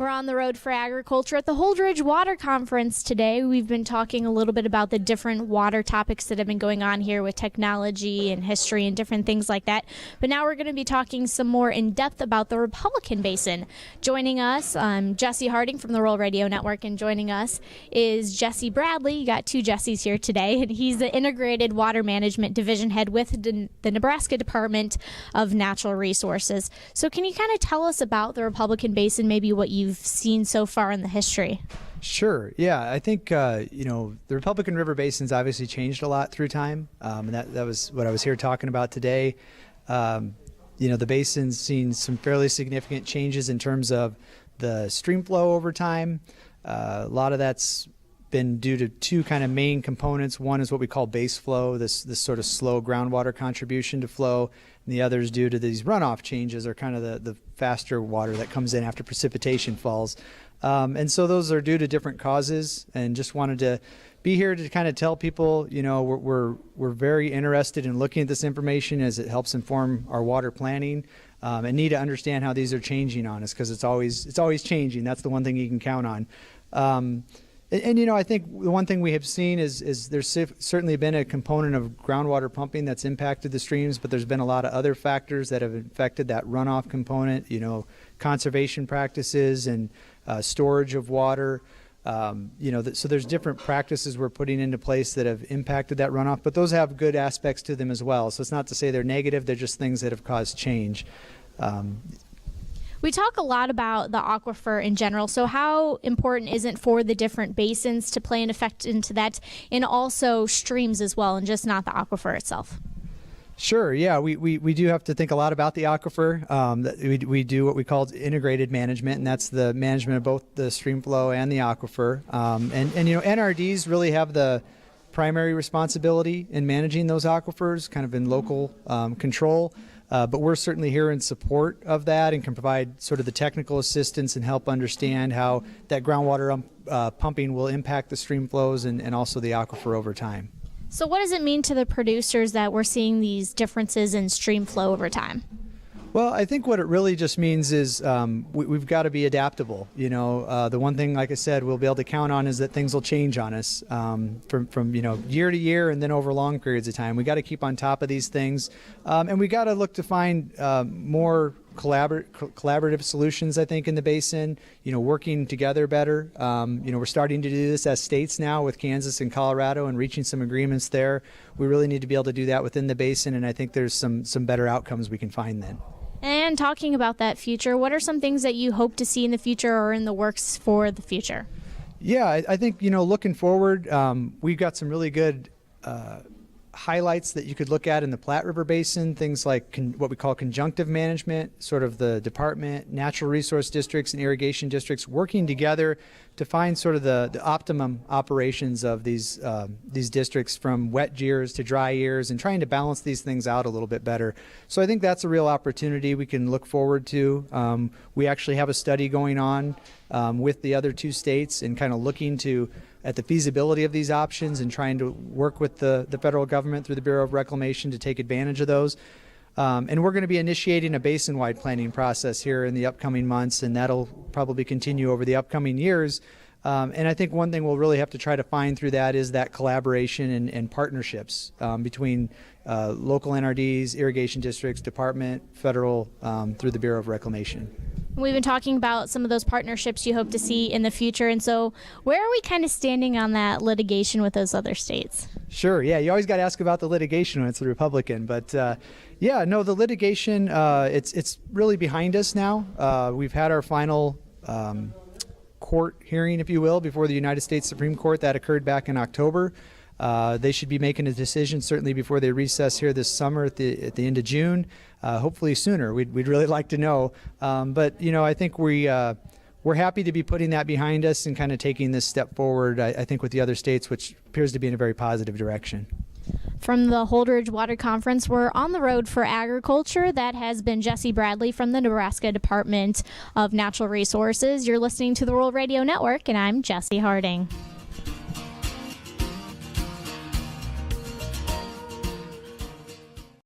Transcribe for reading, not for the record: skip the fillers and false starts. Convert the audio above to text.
We're on the road for agriculture at the Holdrege Water Conference today. We've been talking a little bit about the different water topics that have been going on here with technology and history and different things like that. But now we're going to be talking some more in depth about the Republican Basin. Joining us, Jesse Harding from the Rural Radio Network, and joining us is Jesse Bradley. You got two Jessies here today, and he's the Integrated Water Management Division Head with the Nebraska Department of Natural Resources. So can you kind of tell us about the Republican Basin, maybe what you've seen so far in the history? Sure. Yeah, I think the Republican River Basin's obviously changed a lot through time, and that was what I was here talking about today. The basin's seen some fairly significant changes in terms of the stream flow over time. A lot of that's been due to two kind of main components. One is what we call base flow, this sort of slow groundwater contribution to flow, and the other is due to these runoff changes, or kind of the faster water that comes in after precipitation falls. And so those are due to different causes, and just wanted to be here to kind of tell people, we're very interested in looking at this information as it helps inform our water planning, and need to understand how these are changing on us, because it's always changing. That's the one thing you can count on. And I think the one thing we have seen is there's certainly been a component of groundwater pumping that's impacted the streams, but there's been a lot of other factors that have affected that runoff component, conservation practices and storage of water. So there's different practices we're putting into place that have impacted that runoff, but those have good aspects to them as well. So it's not to say they're negative, they're just things that have caused change. We talk a lot about the aquifer in general, so how important is it for the different basins to play an effect into that, and also streams as well, and just not the aquifer itself? Sure, yeah, we do have to think a lot about the aquifer. We do what we call integrated management, and that's the management of both the stream flow and the aquifer. NRDs really have the primary responsibility in managing those aquifers, kind of in local control. But we're certainly here in support of that and can provide sort of the technical assistance and help understand how that groundwater pumping will impact the stream flows and also the aquifer over time. So what does it mean to the producers that we're seeing these differences in stream flow over time? Well, I think what it really just means is we've got to be adaptable. The one thing, like I said, we'll be able to count on is that things will change on us from year to year and then over long periods of time. We got to keep on top of these things, and we got to look to find more collaborative solutions, I think, in the basin, working together better. We're starting to do this as states now with Kansas and Colorado and reaching some agreements there. We really need to be able to do that within the basin, and I think there's some better outcomes we can find then. And talking about that future, what are some things that you hope to see in the future or in the works for the future? Yeah, I think, looking forward, we've got some really good highlights that you could look at in the Platte River Basin, things like what we call conjunctive management, sort of the department, natural resource districts and irrigation districts working together to find sort of the optimum operations of these districts, from wet years to dry years, and trying to balance these things out a little bit better. So I think that's a real opportunity we can look forward to. We actually have a study going on with the other two states and kind of looking at the feasibility of these options and trying to work with the federal government through the Bureau of Reclamation to take advantage of those. And we're going to be initiating a basin-wide planning process here in the upcoming months, and that'll probably continue over the upcoming years. And I think one thing we'll really have to try to find through that is that collaboration and partnerships between local NRDs, irrigation districts, department, federal, through the Bureau of Reclamation. We've been talking about some of those partnerships you hope to see in the future, and so where are we kind of standing on that litigation with those other states? Sure, yeah, you always got to ask about the litigation when it's the Republican, but the litigation, it's really behind us now. We've had our final court hearing, if you will, before the United States Supreme Court. That occurred back in October. They should be making a decision certainly before they recess here this summer at the end of June, hopefully sooner. We'd really like to know. But I think we're happy to be putting that behind us and kind of taking this step forward, I think, with the other states, which appears to be in a very positive direction. From the Holdrege Water Conference, we're on the road for agriculture. That has been Jesse Bradley from the Nebraska Department of Natural Resources. You're listening to the Rural Radio Network, and I'm Jesse Harding.